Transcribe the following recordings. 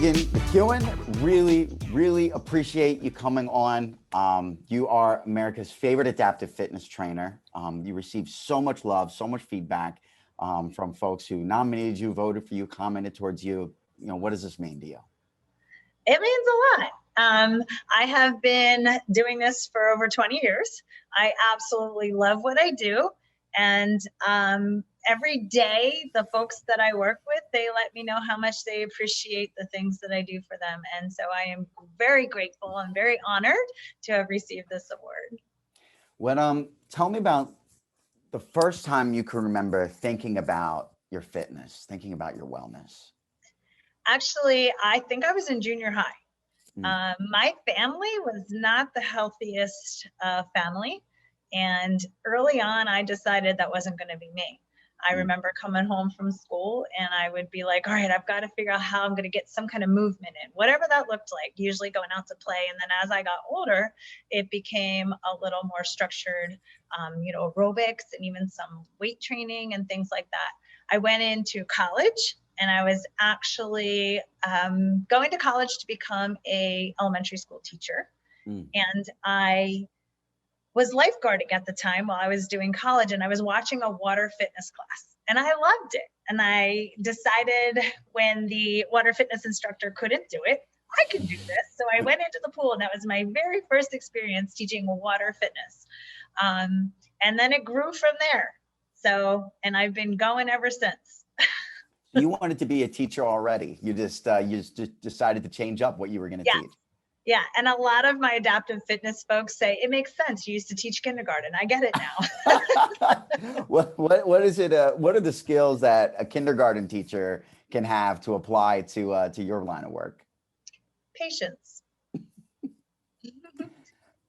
Megan McCuen, really appreciate you coming on. You are America's favorite adaptive fitness trainer. You receive so much love, so much feedback from folks who nominated you, voted for you, commented towards you. You know, what does this mean to you? It means a lot. I have been doing this for over 20 years. I absolutely love what I do. And every day, the folks that I work with, they let me know how much they appreciate the things that I do for them. And so I am very grateful and very honored to have received this award. Tell me about the first time you can remember thinking about your fitness, thinking about your wellness. Actually, I think I was in junior high. My family was not the healthiest family. And early on, I decided that wasn't going to be me. I remember coming home from school and I would be like, all right, I've got to figure out how I'm going to get some kind of movement in, whatever that looked like, usually going out to play. And then as I got older, it became a little more structured, aerobics and even some weight training and things like that. I went into college and I was actually going to college to become a elementary school teacher. And I was lifeguarding at the time while I was doing college, and I was watching a water fitness class and I loved it. And I decided when the water fitness instructor couldn't do it, I can do this. So I went into the pool and that was my very first experience teaching water fitness. And then it grew from there. So, and I've been going ever since. You wanted to be a teacher already. You just decided to change up what you were going to teach. Yeah, and a lot of my adaptive fitness folks say it makes sense. You used to teach kindergarten. I get it now. What is it? What are the skills that a kindergarten teacher can have to apply to your line of work? Patience.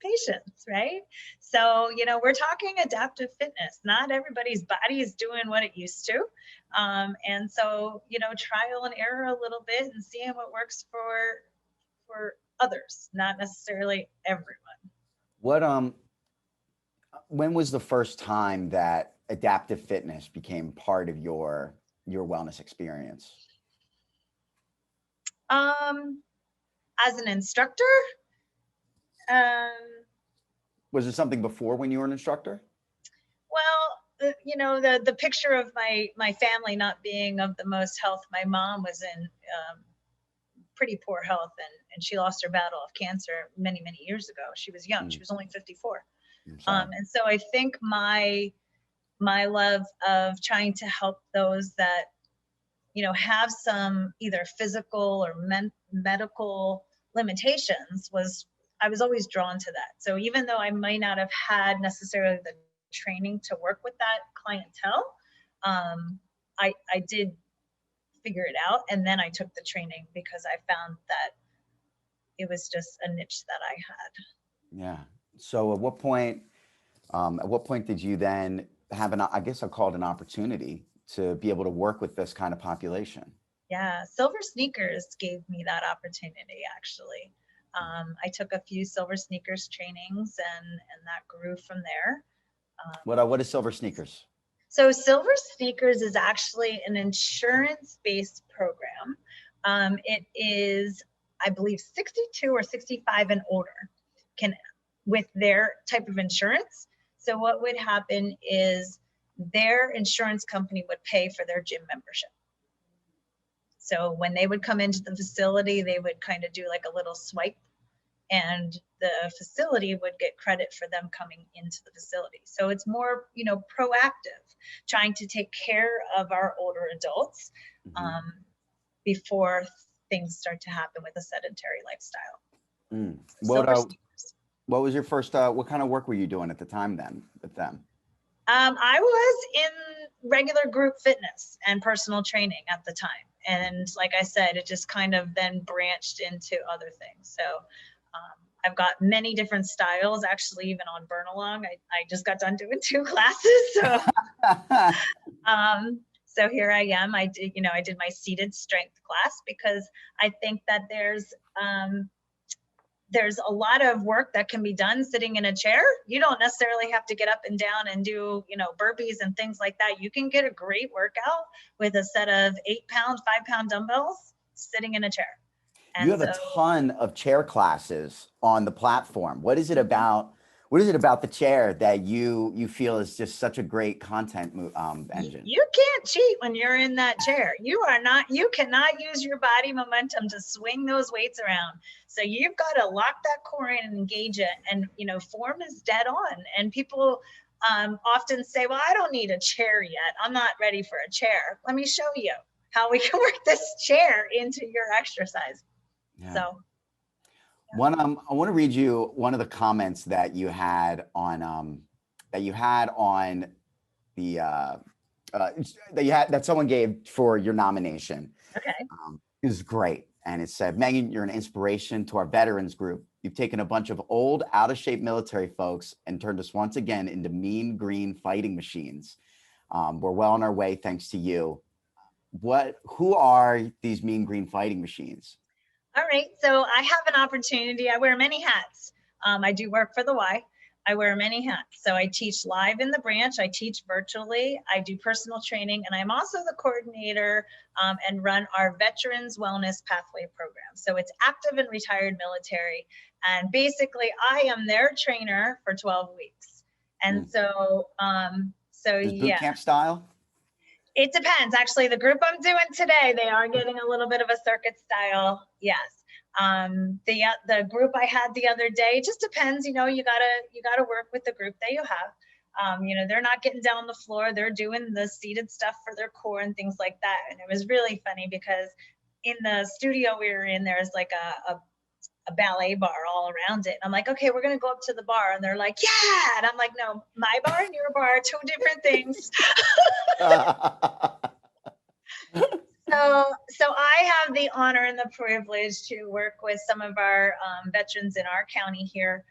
Patience, right? So, we're talking adaptive fitness. Not everybody's body is doing what it used to. And so, trial and error a little bit and seeing what works for others, not necessarily everyone. When was the first time that adaptive fitness became part of your wellness experience? As an instructor, was it something before when you were an instructor? Well, the picture of my family not being of the most health. My mom was in pretty poor health, and she lost her battle of cancer many years ago. She was young. She was only 54. And so I think my love of trying to help those that have some either physical or medical limitations I was always drawn to that. So even though I might not have had necessarily the training to work with that clientele, I did figure it out, and then I took the training because I found that it was just a niche that I had. Yeah. So at what point did you then have I guess I'll call it an opportunity to be able to work with this kind of population? Yeah, Silver Sneakers gave me that opportunity, actually. I took a few Silver Sneakers trainings and that grew from there. What is Silver Sneakers? So Silver Sneakers is actually an insurance-based program. It is, I believe, 62 or 65 and older with their type of insurance. So what would happen is their insurance company would pay for their gym membership. So when they would come into the facility, they would kind of do like a little swipe, and the facility would get credit for them coming into the facility. So it's more, proactive, trying to take care of our older adults before things start to happen with a sedentary lifestyle. What was your first, what kind of work were you doing at the time then with them? I was in regular group fitness and personal training at the time. And like I said, it just kind of then branched into other things. So I've got many different styles, actually, even on Burn Along. I just got done doing 2 classes. So, so here I am. I did my seated strength class because I think that there's a lot of work that can be done sitting in a chair. You don't necessarily have to get up and down and do, burpees and things like that. You can get a great workout with a set of 8-pound, 5-pound dumbbells sitting in a chair. You And have a so ton of chair classes on the platform. What is it about? What is it about the chair that you feel is just such a great content engine? you can't cheat when you're in that chair. You cannot use your body momentum to swing those weights around. So you've got to lock that core in and engage it. And, form is dead on. And people often say, well, I don't need a chair yet. I'm not ready for a chair. Let me show you how we can work this chair into your exercise. Yeah. So I want to read you one of the comments that you had on the that someone gave for your nomination. okay. It was great, and it said, "Megan, you're an inspiration to our veterans group. You've taken a bunch of old, out of shape military folks and turned us once again into mean green fighting machines. We're well on our way thanks to you. Who are these mean green fighting machines?" All right, so I have an opportunity. I wear many hats. I do work for the Y. I wear many hats. So I teach live in the branch. I teach virtually. I do personal training, and I'm also the coordinator and run our Veterans Wellness Pathway program. So it's active and retired military, and basically I am their trainer for 12 weeks. And so, Is boot yeah. camp style? It depends. Actually, the group I'm doing today, they are getting a little bit of a circuit style. Yes. The group I had the other day, it just depends. You gotta work with the group that you have. They're not getting down the floor. They're doing the seated stuff for their core and things like that. And it was really funny because in the studio we were in, there's like a ballet bar all around it. And I'm like, okay, we're gonna go up to the bar. And they're like, yeah. And I'm like, no, my bar and your bar are two different things. So I have the honor and the privilege to work with some of our veterans in our county here,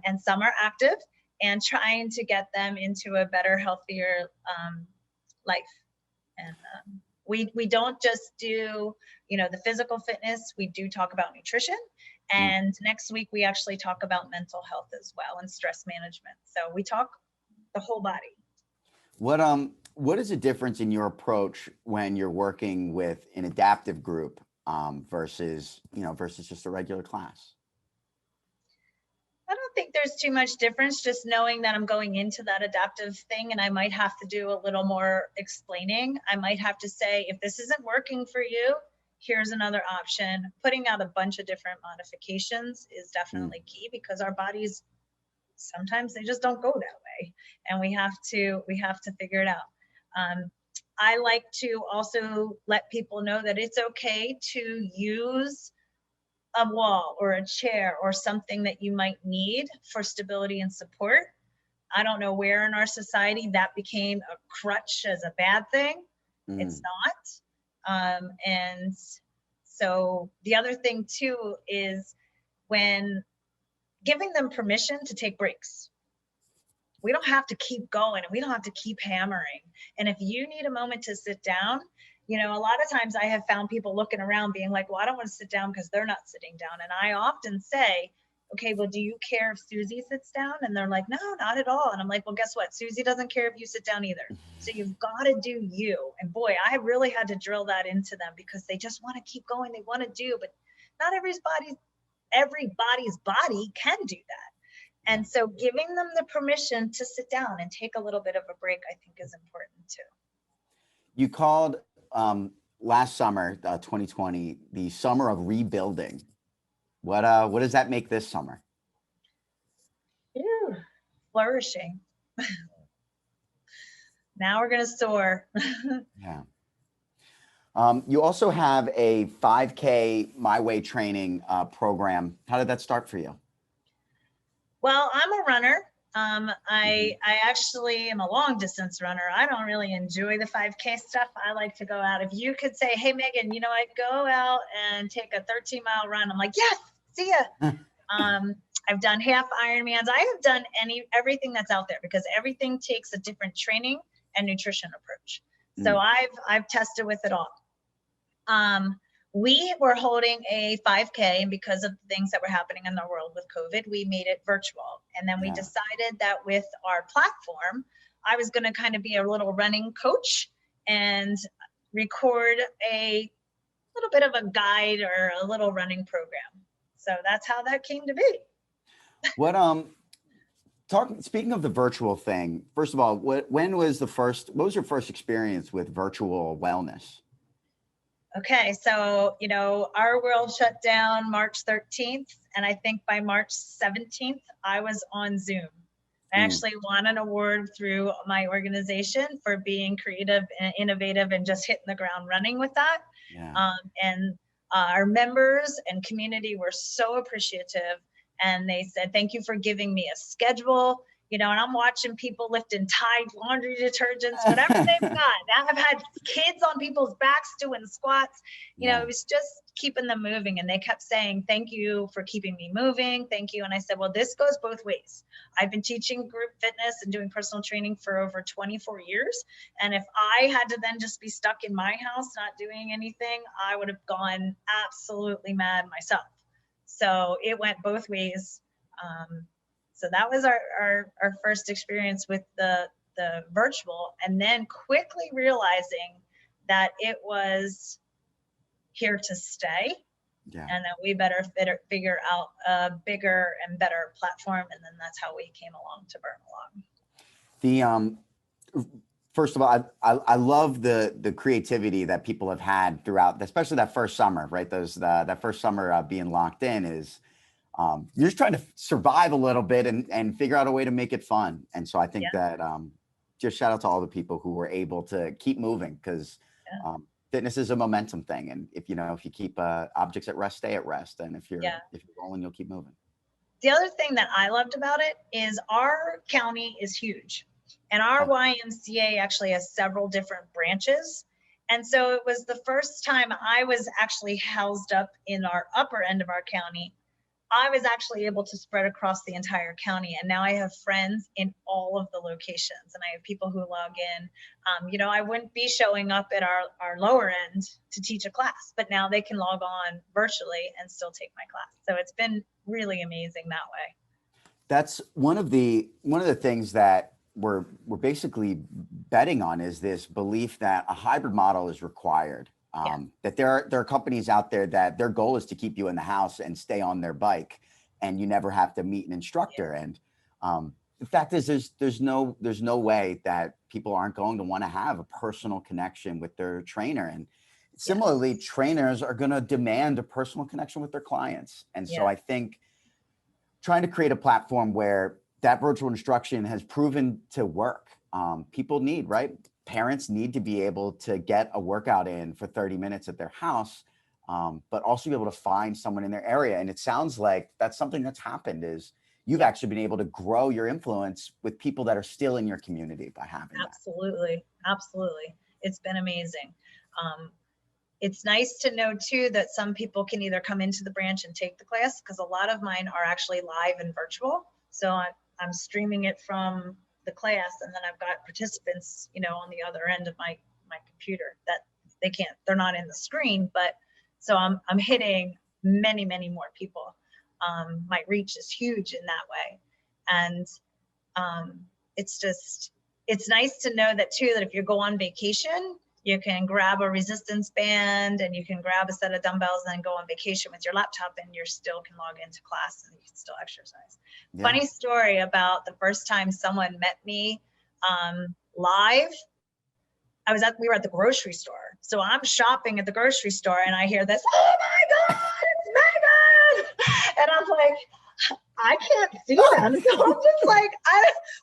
and some are active, and trying to get them into a better, healthier life. And we don't just do, the physical fitness. We do talk about nutrition. And next week we actually talk about mental health as well and stress management. So we talk the whole body. What is the difference in your approach when you're working with an adaptive group versus just a regular class? I don't think there's too much difference, just knowing that I'm going into that adaptive thing and I might have to do a little more explaining. I might have to say, if this isn't working for you, here's another option. Putting out a bunch of different modifications is definitely key, because our bodies, sometimes they just don't go that way, and we have to figure it out. I like to also let people know that it's okay to use a wall or a chair or something that you might need for stability and support. I don't know where in our society that became a crutch as a bad thing. It's not. And so the other thing too is when giving them permission to take breaks. We don't have to keep going, and we don't have to keep hammering. And if you need a moment to sit down, a lot of times I have found people looking around being like, well, I don't want to sit down because they're not sitting down. And I often say, okay, well, do you care if Susie sits down? And they're like, no, not at all. And I'm like, well, guess what? Susie doesn't care if you sit down either. So you've got to do you. And boy, I really had to drill that into them, because they just want to keep going. They want to do, but not everybody's body can do that. And so giving them the permission to sit down and take a little bit of a break, I think, is important too. You called last summer, 2020, the summer of rebuilding. What does that make this summer? Ew, flourishing. Now we're going to soar. Yeah. You also have a 5K My Way training program. How did that start for you? Well, I'm a runner. I actually am a long distance runner. I don't really enjoy the 5K stuff. I like to go out. If you could say, hey, Megan, I go out and take a 13-mile run, I'm like, yes, see ya. I've done half Ironmans. I have done everything that's out there, because everything takes a different training and nutrition approach. So I've tested with it all. We were holding a 5K, and because of the things that were happening in the world with COVID, we made it virtual. And then we decided that with our platform, I was going to kind of be a little running coach and record a little bit of a guide or a little running program. So that's how that came to be. What speaking of the virtual thing, first of all, what was your first experience with virtual wellness? Okay, so our world shut down March 13th, and I think by March 17th, I was on Zoom. I actually won an award through my organization for being creative and innovative and just hitting the ground running with that. Yeah. And our members and community were so appreciative, and they said, "Thank you for giving me a schedule." And I'm watching people lifting Tide laundry detergents, whatever they've got. I've had kids on people's backs doing squats. It was just keeping them moving. And they kept saying, "Thank you for keeping me moving. Thank you." And I said, well, this goes both ways. I've been teaching group fitness and doing personal training for over 24 years. And if I had to then just be stuck in my house, not doing anything, I would have gone absolutely mad myself. So it went both ways. So that was our first experience with the virtual, and then quickly realizing that it was here to stay, and that we better figure out a bigger and better platform. And then that's how we came along to burn along. First of all, I love the creativity that people have had throughout, especially that first summer, right? That first summer being locked in is, you're just trying to survive a little bit and figure out a way to make it fun. And so I think that just shout out to all the people who were able to keep moving, because fitness is a momentum thing. And if you keep objects at rest, stay at rest. And if you're rolling, you'll keep moving. The other thing that I loved about it is our county is huge, and our YMCA actually has several different branches. And so it was the first time I was actually housed up in our upper end of our county. I was actually able to spread across the entire county. And now I have friends in all of the locations, and I have people who log in. I wouldn't be showing up at our lower end to teach a class, but now they can log on virtually and still take my class. So it's been really amazing that way. That's one of the things that we're basically betting on, is this belief that a hybrid model is required. That there are companies out there that their goal is to keep you in the house and stay on their bike, and you never have to meet an instructor. And the fact is, there's no way that people aren't going to want to have a personal connection with their trainer. And similarly, trainers are going to demand a personal connection with their clients. And so I think trying to create a platform where that virtual instruction has proven to work. People need, right? Parents need to be able to get a workout in for 30 minutes at their house, but also be able to find someone in their area. And it sounds like that's something that's happened, is you've actually been able to grow your influence with people that are still in your community by having that. Absolutely. It's been amazing. It's nice to know too that some people can either come into the branch and take the class, because a lot of mine are actually live and virtual. So I'm streaming it from the class, and then I've got participants, on the other end of my computer that they're not in the screen, but so I'm hitting many, many more people. My reach is huge in that way. And it's nice to know that too, that if you go on vacation, you can grab a resistance band and you can grab a set of dumbbells and then go on vacation with your laptop, and you still can log into class and you can still exercise. Funny story about the first time someone met me live. We were at the grocery store. So I'm shopping at the grocery store and I hear this, "Oh my God, it's Megan." And I'm like, I can't see them. So I'm just like,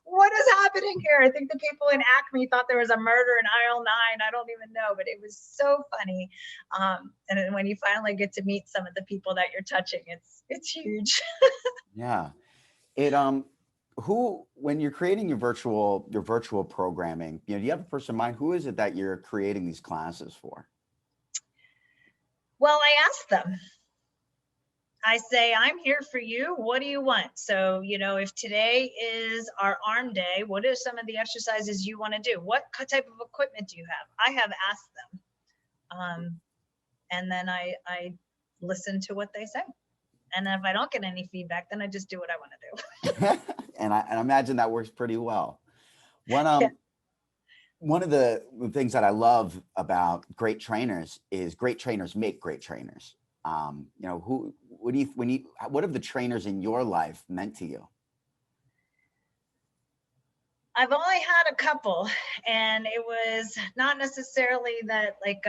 what is happening here? I think the people in Acme thought there was a murder in aisle 9. I don't even know, but it was so funny. And then when you finally get to meet some of the people that you're touching, it's huge. Yeah. When you're creating your virtual programming, do you have a person in mind? Who is it that you're creating these classes for? Well, I ask them. I say, I'm here for you. What do you want? So, if today is our arm day, what are some of the exercises you want to do? What type of equipment do you have? I have asked them. And then I listen to what they say. And if I don't get any feedback, then I just do what I want to do. And I imagine that works pretty well. One of the things that I love about great trainers is great trainers make great trainers. What have the trainers in your life meant to you? I've only had a couple, and it was not necessarily that like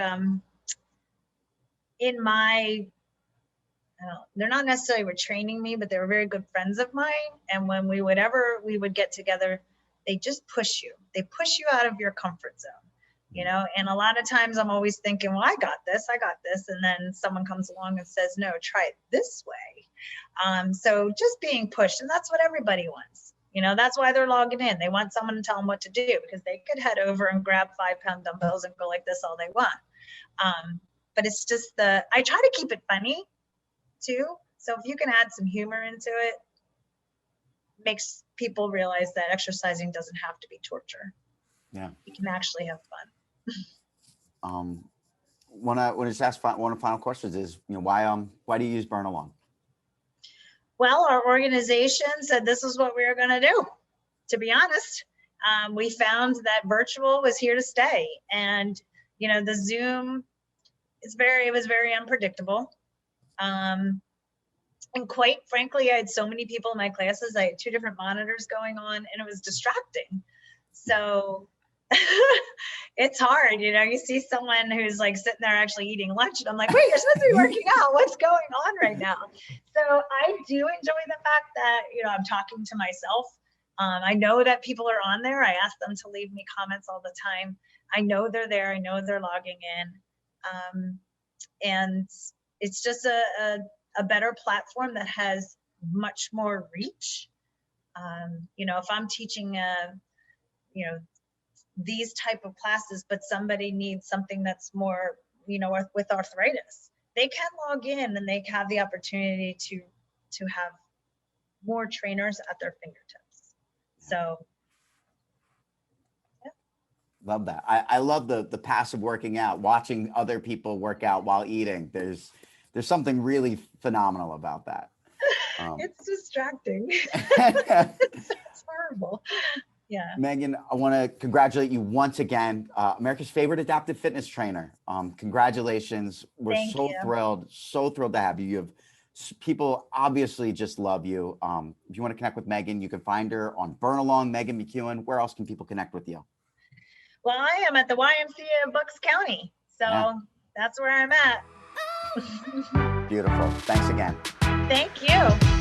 in my they're not necessarily were training me, but they were very good friends of mine. And when we would get together, they just push you. They push you out of your comfort zone. And a lot of times I'm always thinking, well, I got this. And then someone comes along and says, no, try it this way. So just being pushed, and that's what everybody wants. That's why they're logging in. They want someone to tell them what to do, because they could head over and grab 5-pound dumbbells and go like this all they want. But it's just I try to keep it funny too. So if you can add some humor into it, makes people realize that exercising doesn't have to be torture. Yeah. You can actually have fun. When I just ask one of the final questions is, why do you use Burn Along? Well, our organization said this is what we were going to do. To be honest, we found that virtual was here to stay, and the Zoom it was very unpredictable. And quite frankly, I had so many people in my classes. I had 2 different monitors going on, and it was distracting. So it's hard, you see someone who's like sitting there actually eating lunch, and I'm like, wait, you're supposed to be working out. What's going on right now? So I do enjoy the fact that, I'm talking to myself. I know that people are on there. I ask them to leave me comments all the time. I know they're there. I know they're logging in. And it's just a better platform that has much more reach. If I'm teaching these type of classes, but somebody needs something that's more, with arthritis, they can log in and they have the opportunity to have more trainers at their fingertips. So yeah. Love that. I love the passive working out, watching other people work out while eating. There's something really phenomenal about that. It's distracting. It's horrible. Yeah. Megan, I want to congratulate you once again, America's favorite adaptive fitness trainer. Congratulations. We're so thrilled to have you. You have people obviously just love you. If you want to connect with Megan, you can find her on Burn Along, Megan McCuen. Where else can people connect with you? Well, I am at the YMCA of Bucks County. So That's where I'm at. Beautiful. Thanks again. Thank you.